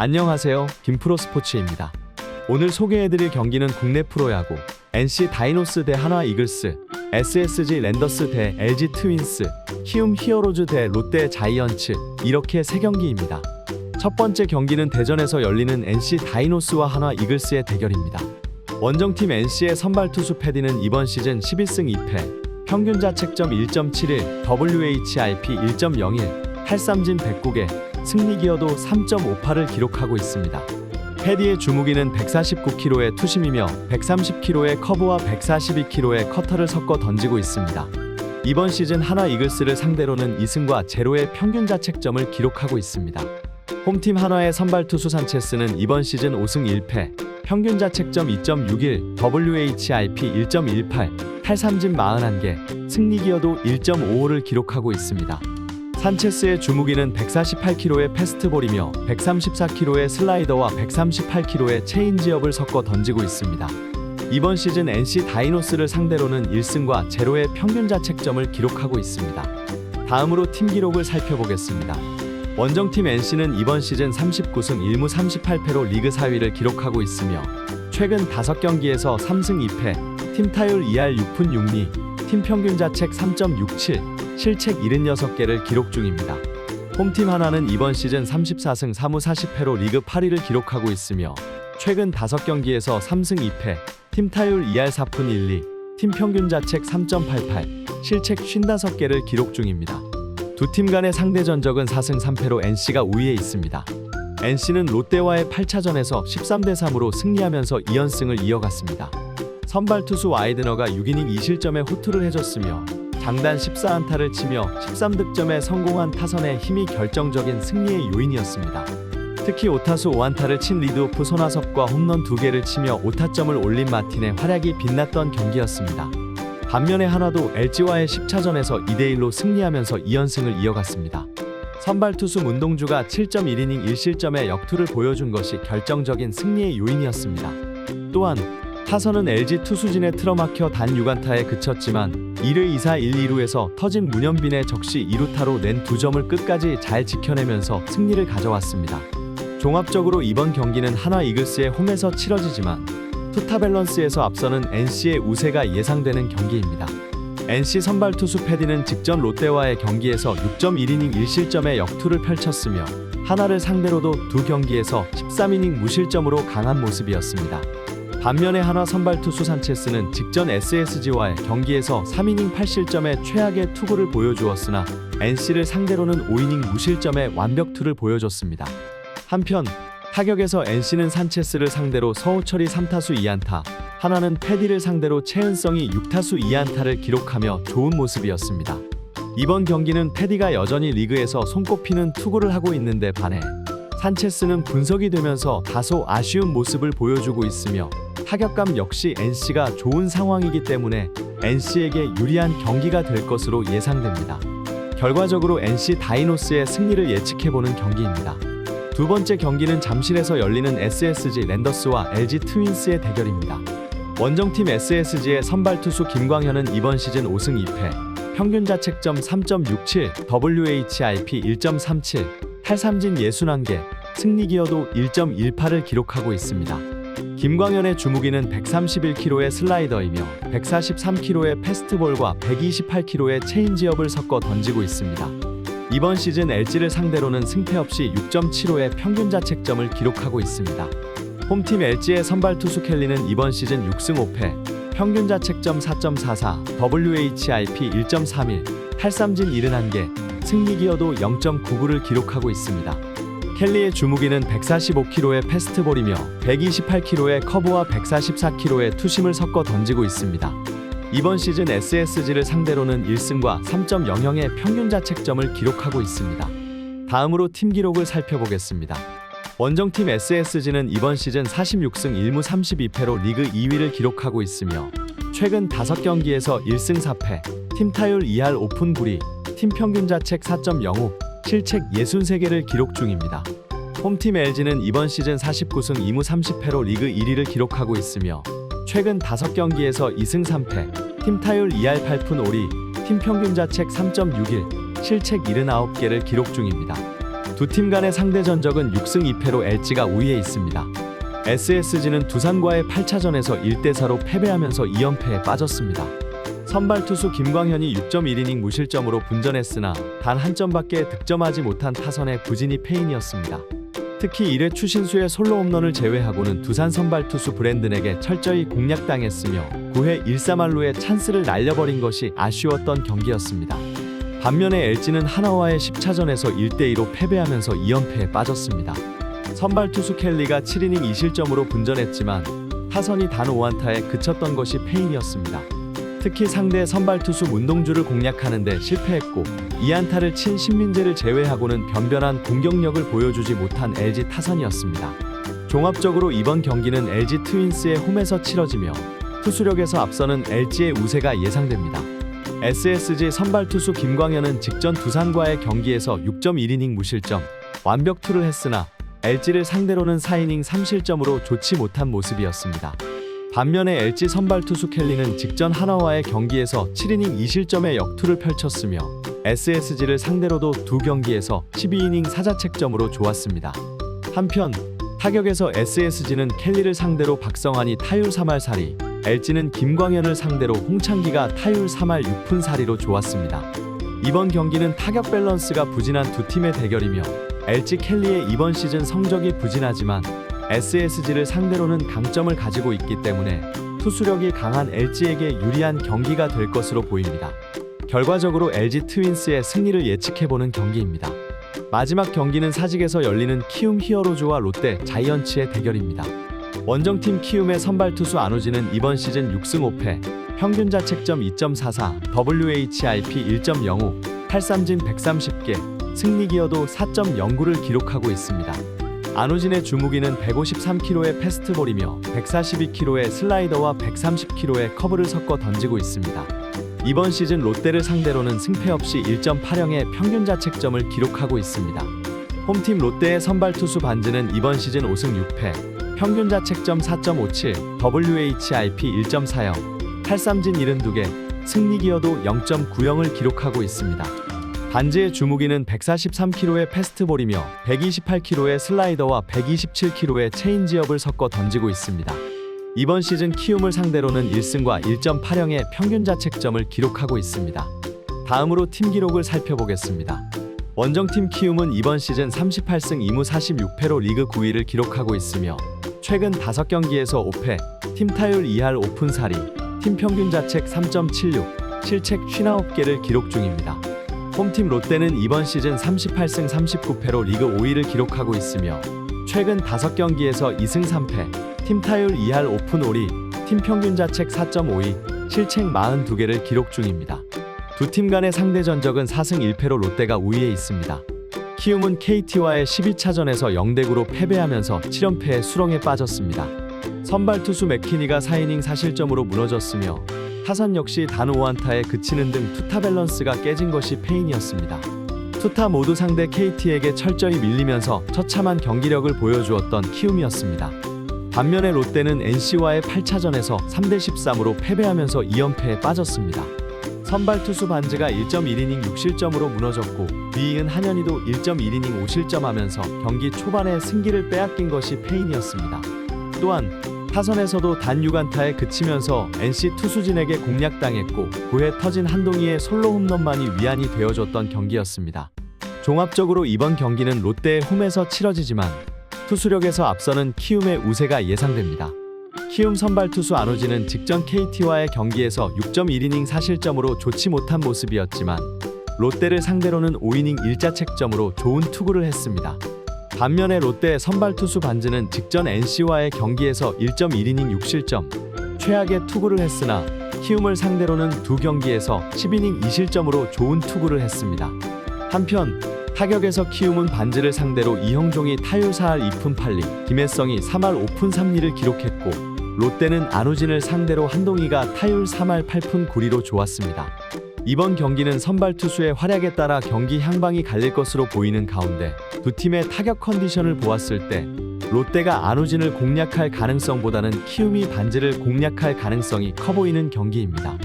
안녕하세요. 김프로스포츠입니다. 오늘 소개해드릴 경기는 국내 프로야구 NC 다이노스 대 한화 이글스, SSG 랜더스 대 LG 트윈스, 키움 히어로즈 대 롯데 자이언츠, 이렇게 3경기입니다. 첫 번째 경기는 대전에서 열리는 NC 다이노스와 한화 이글스의 대결입니다. 원정팀 NC의 선발 투수 패디는 이번 시즌 11승 2패, 평균 자책점 1.71, WHIP 1.01, 탈삼진 109개, 승리 기여도 3.58을 기록하고 있습니다. 패디의 주무기는 149kg의 투심이며 130kg의 커브와 142kg의 커터를 섞어 던지고 있습니다. 이번 시즌 한화 이글스를 상대로는 2승과 0의 평균 자책점을 기록하고 있습니다. 홈팀 한화의 선발 투수 산체스는 이번 시즌 5승 1패, 평균 자책점 2.61, WHIP 1.18, 탈삼진 41개, 승리 기여도 1.55를 기록하고 있습니다. 산체스의 주무기는 148kg의 패스트볼이며 134kg의 슬라이더와 138kg의 체인지업을 섞어 던지고 있습니다. 이번 시즌 NC 다이노스를 상대로는 1승과 0의 평균 자책점을 기록하고 있습니다. 다음으로 팀 기록을 살펴보겠습니다. 원정팀 NC는 이번 시즌 39승 1무 38패로 리그 4위를 기록하고 있으며 최근 5경기에서 3승 2패, 팀 타율 2할 6푼 6리, 팀 평균 자책 3.67, 실책 76개를 기록 중입니다. 홈팀 한화는 이번 시즌 34승 3무 40패로 리그 8위를 기록하고 있으며 최근 5경기에서 3승 2패, 팀 타율 2할 4푼 1리, 팀 평균 자책 3.88, 실책 55개를 기록 중입니다. 두 팀 간의 상대 전적은 4승 3패로 NC가 우위에 있습니다. NC는 롯데와의 8차전에서 13대 3으로 승리하면서 2연승을 이어갔습니다. 선발 투수 와이드너가 6이닝 2실점에 호투를 해줬으며 장단 14안타를 치며 13득점에 성공한 타선의 힘이 결정적인 승리의 요인이었습니다. 특히 5타수 5안타를 친 리드오프 손아섭과 홈런 2개를 치며 5타점을 올린 마틴의 활약이 빛났던 경기였습니다. 반면에 한화도 LG와의 10차전에서 2대1로 승리하면서 2연승을 이어갔습니다. 선발 투수 문동주가 7.1이닝 1실점의 역투를 보여준 것이 결정적인 승리의 요인이었습니다. 또한 타선은 LG 투수진에 틀어막혀 단 6안타에 그쳤지만 1회 2사 1, 2루에서 터진 문현빈의 적시 2루타로 낸 2점을 끝까지 잘 지켜내면서 승리를 가져왔습니다. 종합적으로 이번 경기는 한화 이글스의 홈에서 치러지지만 투타 밸런스에서 앞서는 NC의 우세가 예상되는 경기입니다. NC 선발 투수 패디는 직전 롯데와의 경기에서 6.1이닝 1실점의 역투를 펼쳤으며 한화를 상대로도 두 경기에서 13이닝 무실점으로 강한 모습이었습니다. 반면에 한화 선발 투수 산체스는 직전 SSG와의 경기에서 3이닝 8실점의 최악의 투구를 보여주었으나 NC를 상대로는 5이닝 무실점의 완벽투를 보여줬습니다. 한편 타격에서 NC는 산체스를 상대로 서우철이 3타수 2안타, 한화는 패디를 상대로 최은성이 6타수 2안타를 기록하며 좋은 모습이었습니다. 이번 경기는 패디가 여전히 리그에서 손꼽히는 투구를 하고 있는데 반해 산체스는 분석이 되면서 다소 아쉬운 모습을 보여주고 있으며 타격감 역시 NC가 좋은 상황이기 때문에 NC에게 유리한 경기가 될 것으로 예상됩니다. 결과적으로 NC 다이노스의 승리를 예측해보는 경기입니다. 두 번째 경기는 잠실에서 열리는 SSG 랜더스와 LG 트윈스의 대결입니다. 원정팀 SSG의 선발 투수 김광현은 이번 시즌 5승 2패, 평균 자책점 3.67, WHIP 1.37, 탈삼진 61개, 승리 기여도 1.18을 기록하고 있습니다. 김광현의 주무기는 131kg의 슬라이더이며 143kg의 패스트볼과 128kg의 체인지업을 섞어 던지고 있습니다. 이번 시즌 LG를 상대로는 승패 없이 6.75의 평균 자책점을 기록하고 있습니다. 홈팀 LG의 선발 투수 켈리는 이번 시즌 6승 5패, 평균 자책점 4.44, WHIP 1.31, 탈삼진 71개, 승리 기여도 0.99를 기록하고 있습니다. 켈리의 주무기는 145kg의 패스트볼이며 128kg의 커브와 144kg의 투심을 섞어 던지고 있습니다. 이번 시즌 SSG를 상대로는 1승과 3.00의 평균 자책점을 기록하고 있습니다. 다음으로 팀 기록을 살펴보겠습니다. 원정팀 SSG는 이번 시즌 46승 1무 32패로 리그 2위를 기록하고 있으며 최근 5경기에서 1승 4패, 팀 타율 2할 5푼 9리, 팀 평균 자책 4.05, 실책 63개를 기록 중입니다. 홈팀 LG는 이번 시즌 49승 2무 30패로 리그 1위를 기록하고 있으며 최근 5경기에서 2승 3패, 팀 타율 2할 8푼 5리, 팀 평균 자책 3.61, 실책 79개를 기록 중입니다. 두 팀 간의 상대 전적은 6승 2패로 LG가 우위에 있습니다. SSG는 두산과의 8차전에서 1대4로 패배하면서 2연패에 빠졌습니다. 선발 투수 김광현이 6.1이닝 무실점으로 분전했으나 단 한 점밖에 득점하지 못한 타선의 부진이 패인이었습니다. 특히 1회 추신수의 솔로 홈런을 제외하고는 두산 선발 투수 브랜든에게 철저히 공략당했으며 9회 1-3할루의 찬스를 날려버린 것이 아쉬웠던 경기였습니다. 반면에 LG는 하나와의 10차전에서 1대2로 패배하면서 2연패에 빠졌습니다. 선발 투수 켈리가 7이닝 2실점으로 분전했지만 타선이 단 5안타에 그쳤던 것이 패인이었습니다. 특히 상대 선발 투수 문동주를 공략하는 데 실패했고 2안타를 친 신민재를 제외하고는 변변한 공격력을 보여주지 못한 LG 타선이었습니다. 종합적으로 이번 경기는 LG 트윈스의 홈에서 치러지며 투수력에서 앞서는 LG의 우세가 예상됩니다. SSG 선발 투수 김광현은 직전 두산과의 경기에서 6.1이닝 무실점, 완벽투를 했으나 LG를 상대로는 4이닝 3실점으로 좋지 못한 모습이었습니다. 반면에 LG 선발 투수 켈리는 직전 하나와의 경기에서 7이닝 2실점의 역투를 펼쳤으며 SSG를 상대로도 두 경기에서 12이닝 4자책점으로 좋았습니다. 한편 타격에서 SSG는 켈리를 상대로 박성환이 타율 3할 4리, LG는 김광현을 상대로 홍창기가 타율 3할 6푼 4리로 좋았습니다. 이번 경기는 타격 밸런스가 부진한 두 팀의 대결이며 LG 켈리의 이번 시즌 성적이 부진하지만 SSG를 상대로는 강점을 가지고 있기 때문에 투수력이 강한 LG에게 유리한 경기가 될 것으로 보입니다. 결과적으로 LG 트윈스의 승리를 예측해보는 경기입니다. 마지막 경기는 사직에서 열리는 키움 히어로즈와 롯데 자이언츠의 대결입니다. 원정팀 키움의 선발 투수 안우진은 이번 시즌 6승 5패, 평균 자책점 2.44, WHIP 1.05, 탈삼진 130개, 승리 기여도 4.09를 기록하고 있습니다. 안우진의 주무기는 153km의 패스트볼이며 142km의 슬라이더와 130km의 커브를 섞어 던지고 있습니다. 이번 시즌 롯데를 상대로는 승패 없이 1.80의 평균 자책점을 기록하고 있습니다. 홈팀 롯데의 선발 투수 반지는 이번 시즌 5승 6패, 평균 자책점 4.57, WHIP 1.40, 탈삼진 72개, 승리 기여도 0.90을 기록하고 있습니다. 반지의 주무기는 143km의 패스트볼이며 128km의 슬라이더와 127km의 체인지업을 섞어 던지고 있습니다. 이번 시즌 키움을 상대로는 1승과 1.80의 평균 자책점을 기록하고 있습니다. 다음으로 팀 기록을 살펴보겠습니다. 원정팀 키움은 이번 시즌 38승 2무 46패로 리그 9위를 기록하고 있으며 최근 5경기에서 5패, 팀 타율 2할 5푼 4리, 팀 평균 자책 3.76, 실책 59개를 기록 중입니다. 홈팀 롯데는 이번 시즌 38승 39패로 리그 5위를 기록하고 있으며 최근 5경기에서 2승 3패, 팀 타율 2할 5푼 5리, 팀 평균 자책 4.52, 실책 42개를 기록 중입니다. 두 팀 간의 상대 전적은 4승 1패로 롯데가 우위에 있습니다. 키움은 KT와의 12차전에서 0대9로 패배하면서 7연패의 수렁에 빠졌습니다. 선발 투수 맥키니가 4이닝 4실점으로 무너졌으며 타선 역시 단 5안타에 그치는 등 투타 밸런스가 깨진 것이 패인이었습니다. 투타 모두 상대 KT에게 철저히 밀리면서 처참한 경기력을 보여주었던 키움이었습니다. 반면에 롯데는 NC와의 8차전에서 3대13으로 패배하면서 2연패에 빠졌습니다. 선발 투수 반즈가 1.1이닝 6실점으로 무너졌고 뒤이은 한현희도 1.1이닝 5실점하면서 경기 초반에 승기를 빼앗긴 것이 패인이었습니다. 또한 타선에서도 단 6안타에 그치면서 NC 투수진에게 공략당했고 9회 터진 한동희의 솔로 홈런만이 위안이 되어줬던 경기였습니다. 종합적으로 이번 경기는 롯데의 홈에서 치러지지만 투수력에서 앞서는 키움의 우세가 예상됩니다. 키움 선발 투수 안우진은 직전 KT와의 경기에서 6.1이닝 4실점으로 좋지 못한 모습이었지만 롯데를 상대로는 5이닝 1자책점으로 좋은 투구를 했습니다. 반면에 롯데의 선발 투수 반즈는 직전 NC와의 경기에서 1.1이닝 6실점, 최악의 투구를 했으나 키움을 상대로는 두 경기에서 10이닝 2실점으로 좋은 투구를 했습니다. 한편 타격에서 키움은 반즈를 상대로 이형종이 타율 4할 2푼 8리, 김혜성이 3할 5푼 3리를 기록했고 롯데는 안우진을 상대로 한동희가 타율 3할 8푼 9리로 좋았습니다. 이번 경기는 선발 투수의 활약에 따라 경기 향방이 갈릴 것으로 보이는 가운데 두 팀의 타격 컨디션을 보았을 때 롯데가 안우진을 공략할 가능성보다는 키움이 반즈를 공략할 가능성이 커 보이는 경기입니다.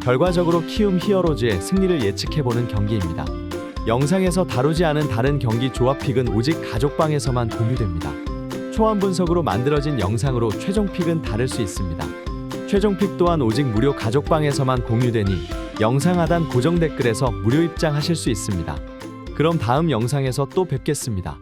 결과적으로 키움 히어로즈의 승리를 예측해보는 경기입니다. 영상에서 다루지 않은 다른 경기 조합 픽은 오직 가족방에서만 공유됩니다. 초안 분석으로 만들어진 영상으로 최종 픽은 다를 수 있습니다. 최종 픽 또한 오직 무료 가족방에서만 공유되니 영상 하단 고정 댓글에서 무료 입장하실 수 있습니다. 그럼 다음 영상에서 또 뵙겠습니다.